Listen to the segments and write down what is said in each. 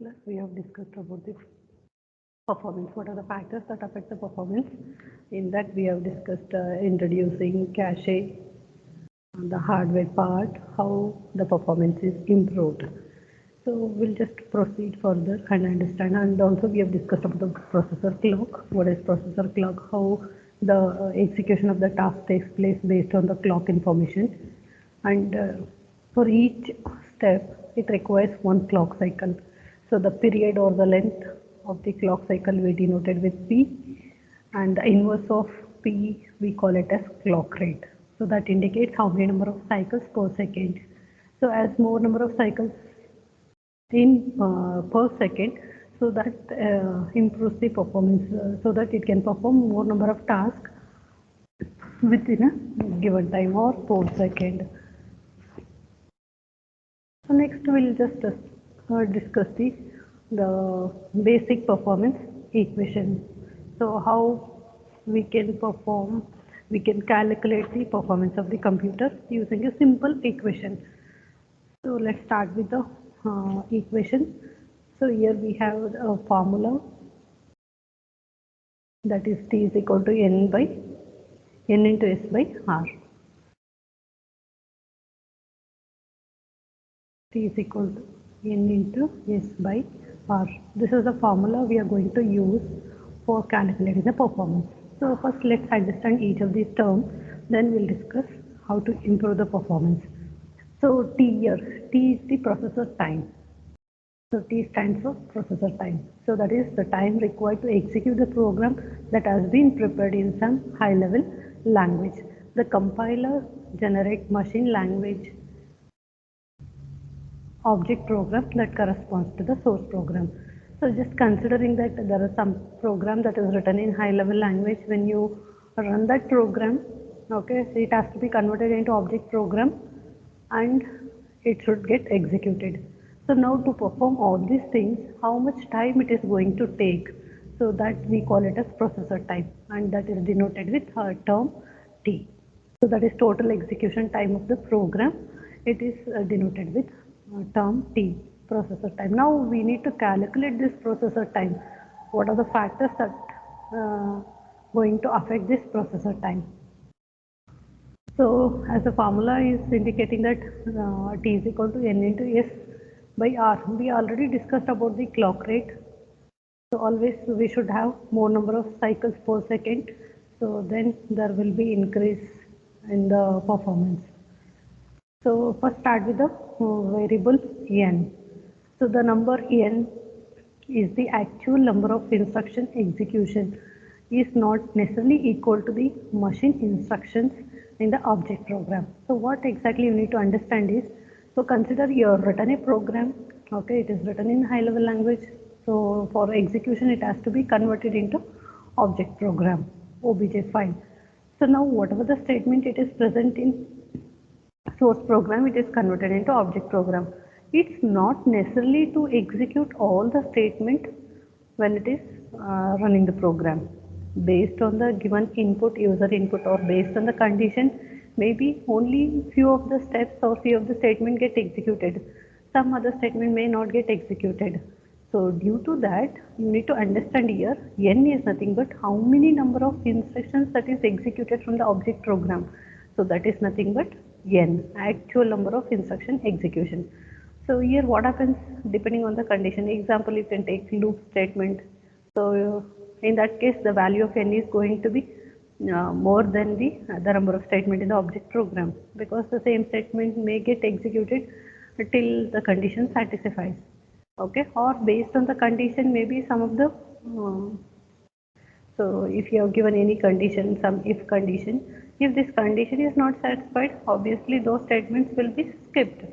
class, we have discussed about the performance. What are the factors that affect the performance? In that, we have discussed introducing cache, the hardware part, how the performance is improved. So we'll just proceed further and understand. And also, we have discussed about the processor clock. What is processor clock? How the execution of the task takes place based on the clock information. And for each step, it requires one clock cycle. So the period or the length of the clock cycle we denoted with P, and the inverse of P we call it as clock rate. So that indicates how many number of cycles per second. So as more number of cycles in per second, so that improves the performance, so that it can perform more number of tasks within a given time or per second. So next we'll just discuss the basic performance equation. So how we can calculate the performance of the computer using a simple equation. So let's start with the equation. So here we have a formula, that is T is equal to N into S by R. T is equal to N into S by R. This is the formula we are going to use for calculating the performance. So first let's understand each of these terms, then we'll discuss how to improve the performance. So T here, T is the processor time. So T stands for processor time. So that is the time required to execute the program that has been prepared in some high level language. The compiler generates machine language object program that corresponds to the source program. So just considering that there is some program that is written in high level language, when you run that program, okay, so it has to be converted into object program and it should get executed. So now to perform all these things, how much time it is going to take? So that we call it as processor time, and that is denoted with term T. So that is total execution time of the program. It is denoted with term T, processor time. Now we need to calculate this processor time. What are the factors that going to affect this processor time? So as the formula is indicating that T is equal to N into S by R. We already discussed about the clock rate. So always we should have more number of cycles per second. So then there will be increase in the performance. So first start with the variable N. So the number N is the actual number of instruction execution, is not necessarily equal to the machine instructions in the object program. So what exactly you need to understand is, so consider you have written a program, okay, it is written in high level language. So for execution it has to be converted into object program, OBJ file. So now whatever the statement it is present in source program, it is converted into object program. It's not necessarily to execute all the statement when it is running the program. Based on the given input, user input, or based on the condition, maybe only few of the steps or few of the statement get executed. Some other statement may not get executed. So due to that, you need to understand here, N is nothing but how many number of instructions that is executed from the object program. So that is nothing but N, actual number of instruction execution. So here what happens depending on the condition. Example, you can take loop statement. So in that case, the value of N is going to be more than the number of statement in the object program, because the same statement may get executed till the condition satisfies. Okay, or based on the condition, maybe some of the so if you have given any condition, some if condition, if this condition is not satisfied, obviously those statements will be skipped.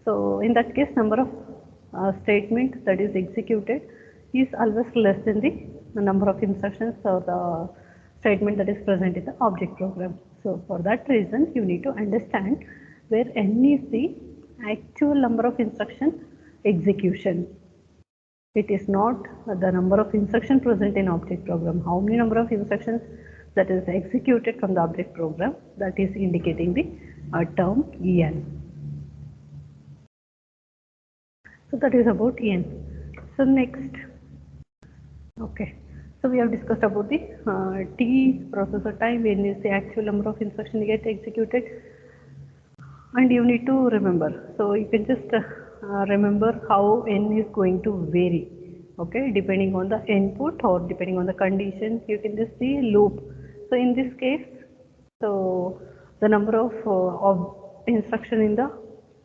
So in that case, number of statements that is executed is always less than the number of instructions or the statement that is present in the object program. So for that reason, you need to understand where N is the actual number of instruction execution. It is not the number of instructions present in object program. How many number of instructions that is executed from the object program, that is indicating the term En. So that is about En. So next, okay, so we have discussed about the T processor time, when is the actual number of instructions get executed, and you need to remember. So you can just remember how n is going to vary, okay, depending on the input or depending on the condition. You can just see loop. So in this case, so the number of instruction in the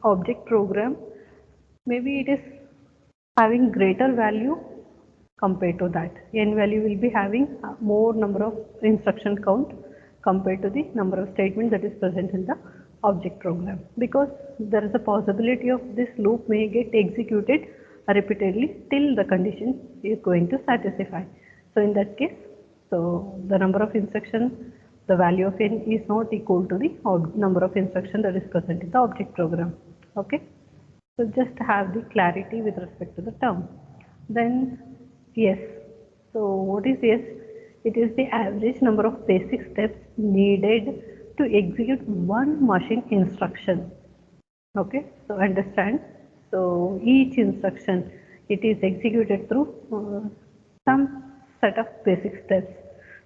object program, maybe it is having greater value compared to that. N value will be having more number of instruction count compared to the number of statements that is present in the object program, because there is a possibility of this loop may get executed repeatedly till the condition is going to satisfy. So in that case, so the number of instructions, the value of n is not equal to the number of instructions that is present in the object program. Okay, so just have the clarity with respect to the term. Then yes, so what is yes? It is the average number of basic steps needed to execute one machine instruction. Okay, so understand. So each instruction, it is executed through some set of basic steps.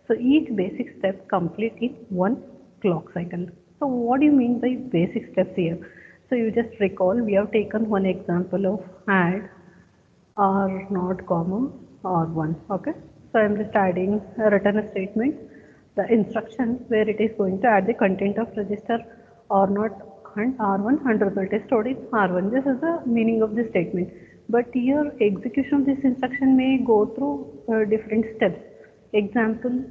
So each basic step complete in one clock cycle. So what do you mean by basic steps here? So you just recall, we have taken one example of add R not comma R1. Okay, so I am just adding a return statement, the instruction where it is going to add the content of register R0 and R1 and result is stored in R1. This is the meaning of this statement. But here execution of this instruction may go through different steps. Example,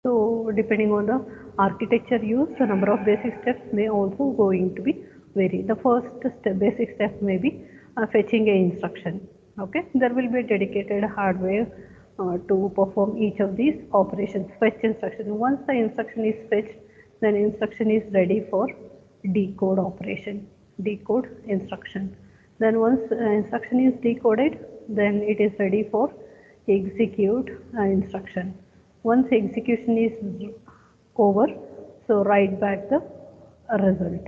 so depending on the architecture used, the number of basic steps may also going to be vary. The first step, basic step may be fetching a instruction. Okay, there will be a dedicated hardware to perform each of these operations. Fetch instruction. Once the instruction is fetched, then instruction is ready for decode operation. Decode instruction. Then once instruction is decoded, then it is ready for execute instruction. Once execution is over, so write back the result.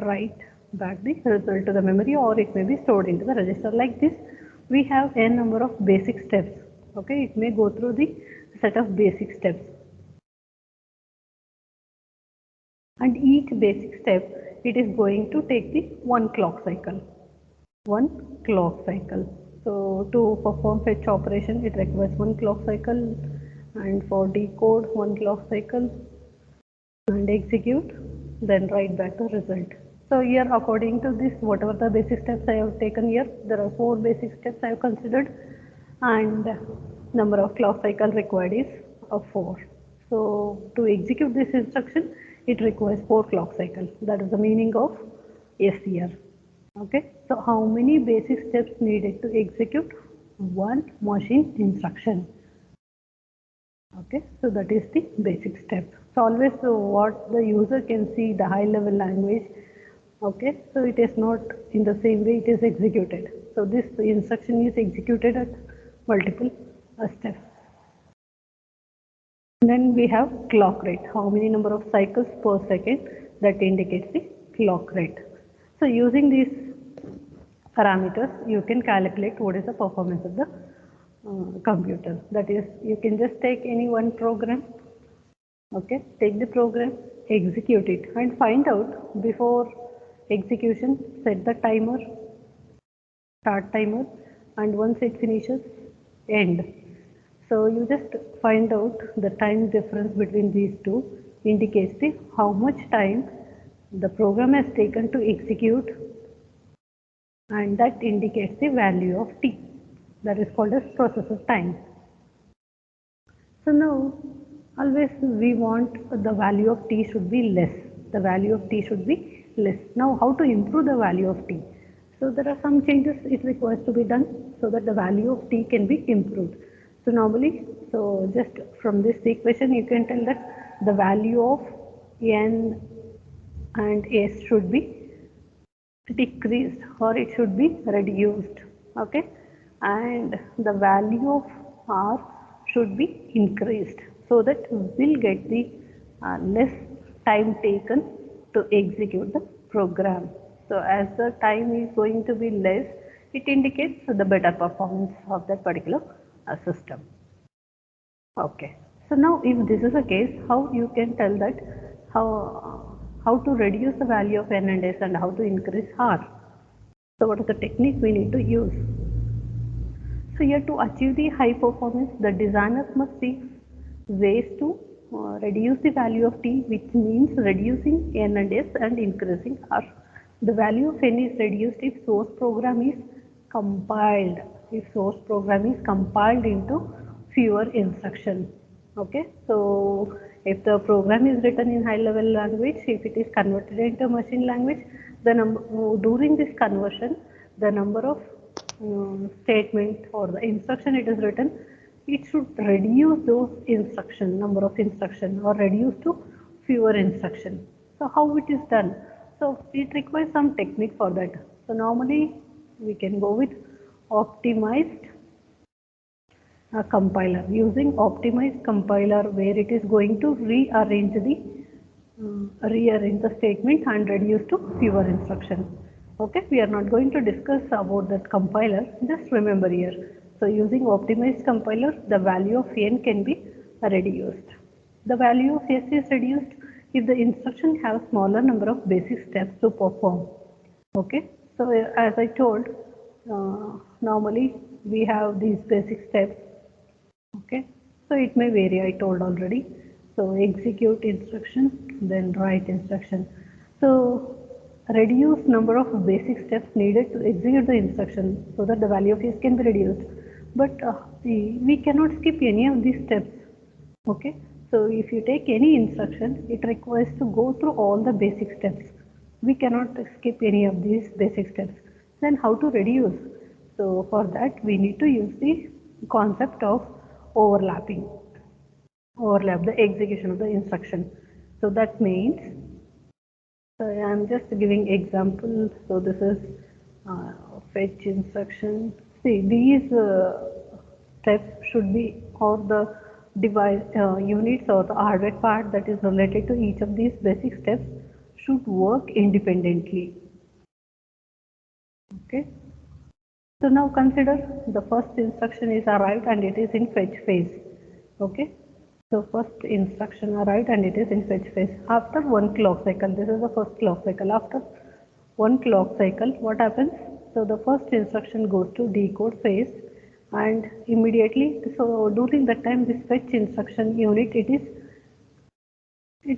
Write back the result to the memory, or it may be stored into the register. Like this, we have n number of basic steps. Okay, it may go through the set of basic steps, and each basic step, it is going to take the one clock cycle. One clock cycle. So to perform fetch operation, it requires one clock cycle, and for decode one clock cycle, and execute, then write back the result. So here, according to this, whatever the basic steps I have taken here, there are 4 basic steps I have considered, and number of clock cycle required is 4. So to execute this instruction, it requires 4 clock cycles. That is the meaning of S here. Okay, so how many basic steps needed to execute one machine instruction? Okay, so that is the basic step. So always what the user can see the high level language. Okay, so it is not in the same way it is executed. So this instruction is executed at multiple steps. Then we have clock rate. How many number of cycles per second, that indicates the clock rate. So using these parameters, you can calculate what is the performance of the computer. That is, you can just take any one program. Okay, take the program, execute it, and find out before execution, set the timer, start timer, and once it finishes, end. So you just find out the time difference between these two, indicates the how much time the program has taken to execute, and that indicates the value of t. That is called as processor time. So now always we want the value of t should be less. The value of t should be less. Now how to improve the value of t? So there are some changes it requires to be done so that the value of t can be improved. So normally, so just from this equation you can tell that the value of n and s should be decreased, or it should be reduced. Okay, and the value of r should be increased, so that we'll get the less time taken to execute the program. So as the time is going to be less, it indicates the better performance of that particular system. Okay, so now if this is the case, how you can tell that how to reduce the value of N and S and how to increase R? So what is the technique we need to use? So here to achieve the high performance, the designers must seek ways to reduce the value of T, which means reducing N and S and increasing R. The value of N is reduced if source program is compiled. If source program is compiled into fewer instructions. Okay, so if the program is written in high level language, if it is converted into machine language, during this conversion, the number of statement or the instruction it is written, it should reduce those number of instruction, or reduce to fewer instruction. So how it is done? So it requires some technique for that. So normally we can go with optimized compiler. Using optimized compiler, where it is going to rearrange the statement and reduce to fewer instructions. Okay, we are not going to discuss about that compiler, just remember here. So using optimized compiler, the value of N can be reduced. The value of S is reduced if the instruction have smaller number of basic steps to perform. Okay, so as I told, normally we have these basic steps. Okay, so it may vary, I told already. So execute instruction, then write instruction. So reduce number of basic steps needed to execute the instruction so that the value of S can be reduced. But we cannot skip any of these steps. Okay, so if you take any instruction, it requires to go through all the basic steps. We cannot skip any of these basic steps. Then how to reduce? So for that we need to use the concept of overlap the execution of the instruction. So that means, so I am just giving example. So this is fetch instruction. See, these steps should be, or the device units or the hardware part that is related to each of these basic steps should work independently. Okay. So now consider the first instruction is arrived and it is in fetch phase. Okay. So first instruction arrived and it is in fetch phase. After one clock cycle, this is the first clock cycle. After one clock cycle, what happens? So the first instruction goes to decode phase, and immediately, so during that time, this fetch instruction unit, it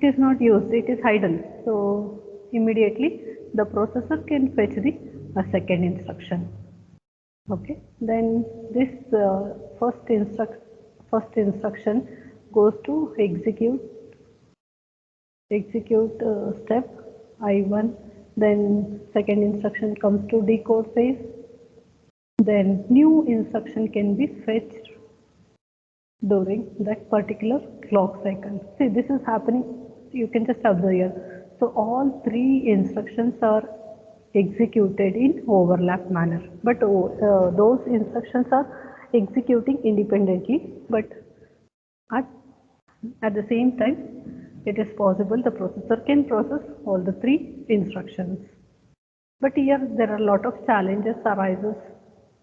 is not used, it is idle. So immediately the processor can fetch the second instruction. Okay, then this first instruction goes to execute step I1, then second instruction comes to decode phase, then new instruction can be fetched during that particular clock cycle. See, this is happening, you can just observe here. So all three instructions are executed in overlap manner, but those instructions are executing independently, but at the same time it is possible the processor can process all the three instructions. But here there are a lot of challenges arises.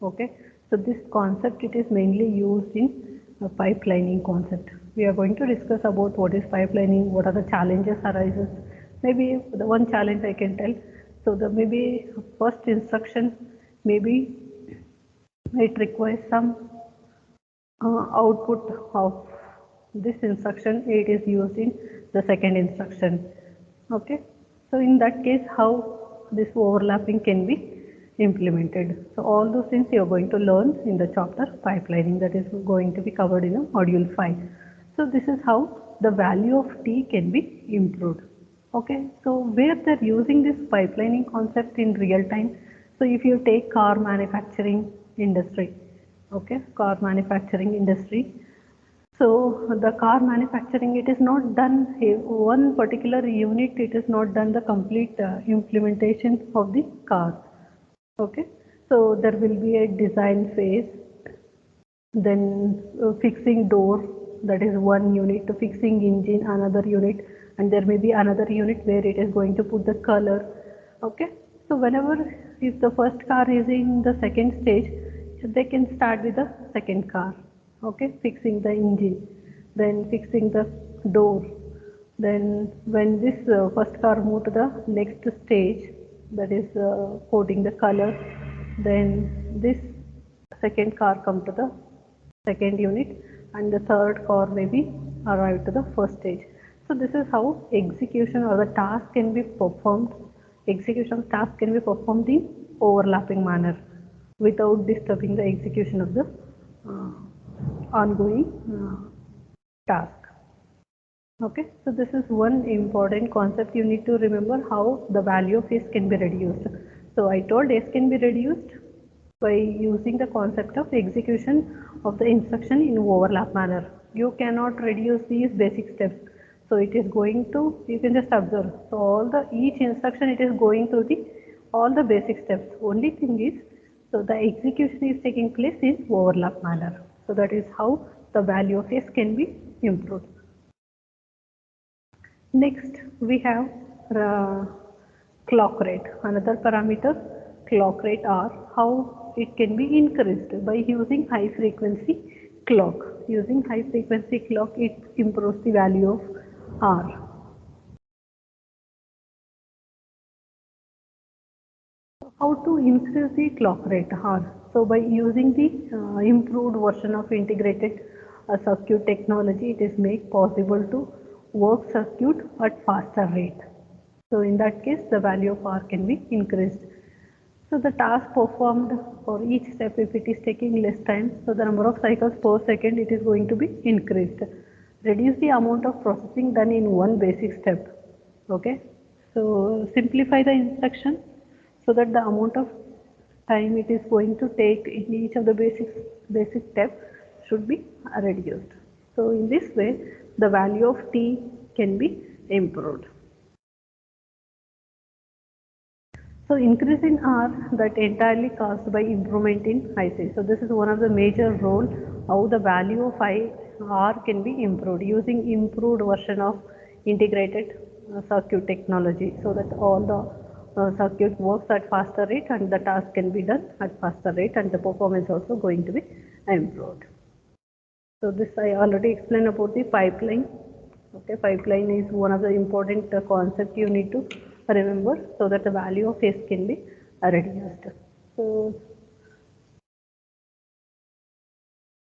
Okay, so this concept, it is mainly used in pipelining concept. We are going to discuss about what is pipelining, what are the challenges arises. Maybe the one challenge I can tell, so the maybe first instruction, maybe it requires some output of this instruction, it is used in the second instruction. Okay, so in that case, how this overlapping can be implemented. So all those things you are going to learn in the chapter pipelining, that is going to be covered in module 5. So this is how the value of T can be improved. Okay, so where they're using this pipelining concept in real time. So if you take car manufacturing industry, okay, car manufacturing industry. So the car manufacturing, it is not done one particular unit, it is not done the complete implementation of the car. Okay, so there will be a design phase, then fixing door, that is one unit, to fixing engine another unit, and there may be another unit where it is going to put the color. Okay, so whenever if the first car is in the second stage, they can start with the second car, okay, fixing the engine, then fixing the door. Then when this first car move to the next stage, that is coating the color, then this second car come to the second unit, and the third car maybe arrive to the first stage. So this is how execution or the task can be performed. Execution of task can be performed in overlapping manner without disturbing the execution of the uh, ongoing task. Okay, so this is one important concept you need to remember, how the value of S can be reduced. So I told S can be reduced by using the concept of execution of the instruction in overlap manner. You cannot reduce these basic steps. So it is going to, you can just observe. So each instruction it is going through all the basic steps. Only thing is, so the execution is taking place in overlap manner. So that is how the value of S can be improved. Next, we have clock rate. Another parameter, clock rate R, how it can be increased by using high frequency clock. Using high frequency clock, it improves the value of R. How to increase the clock rate R? So by using the improved version of integrated circuit technology, it is made possible to work circuit at faster rate. So in that case, the value of R can be increased. So the task performed for each step, if it is taking less time, so the number of cycles per second, it is going to be increased. Reduce the amount of processing done in one basic step. Okay. So simplify the instruction so that the amount of time it is going to take in each of the basic step should be reduced. So in this way, the value of T can be improved. So increase in R that entirely caused by improvement in IC. So this is one of the major role how the value of R can be improved using improved version of integrated circuit technology, so that all the circuit works at faster rate and the task can be done at faster rate, and the performance also going to be improved. So this I already explained about the pipeline. Okay, pipeline is one of the important concept you need to remember, so that the value of S can be reduced. So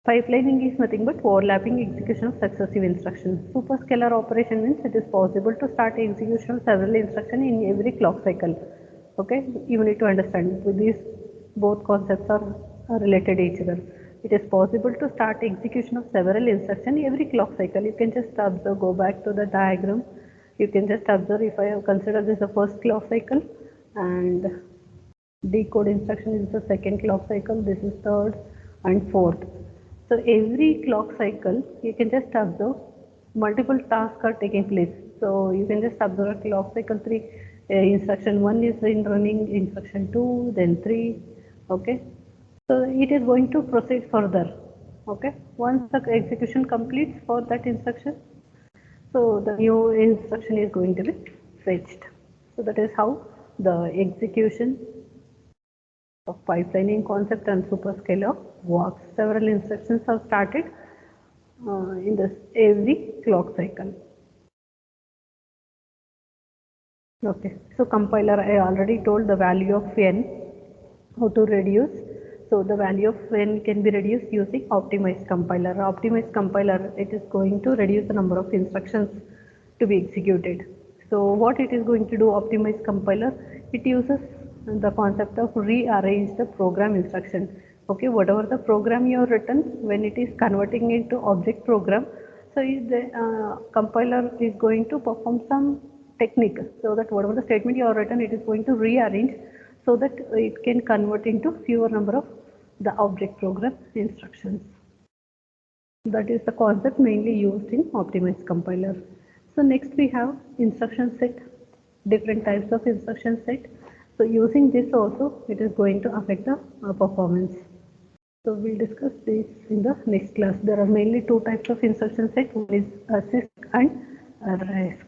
pipelining is nothing but overlapping execution of successive instructions. Superscalar operation means it is possible to start execution of several instructions in every clock cycle. Okay, you need to understand these both concepts are related to each other. It is possible to start execution of several instructions every clock cycle. You can just observe, go back to the diagram. You can just observe, if I have considered this the first clock cycle and decode instruction is the second clock cycle, this is third and fourth. So every clock cycle you can just observe multiple tasks are taking place. So you can just observe clock cycle 3, instruction 1 is in running, instruction 2, then 3. Okay, so it is going to proceed further. Okay, once the execution completes for that instruction, so the new instruction is going to be fetched. So that is how the execution of pipelining concept and superscalar works. Several instructions are started in this every clock cycle. Okay, so compiler, I already told the value of n, how to reduce. So the value of n can be reduced using optimized compiler. Optimized compiler, it is going to reduce the number of instructions to be executed. So what it is going to do, optimized compiler, it uses the concept of rearrange the program instruction. Okay, whatever the program you have written, when it is converting into object program, so the compiler is going to perform some technique, so that whatever the statement you have written, it is going to rearrange so that it can convert into fewer number of the object program instructions. That is the concept mainly used in optimized compiler. So next we have instruction set, different types of instruction set. So using this also, it is going to affect the performance. So we'll discuss this in the next class. There are mainly two types of instruction set. One is CISC and RISC.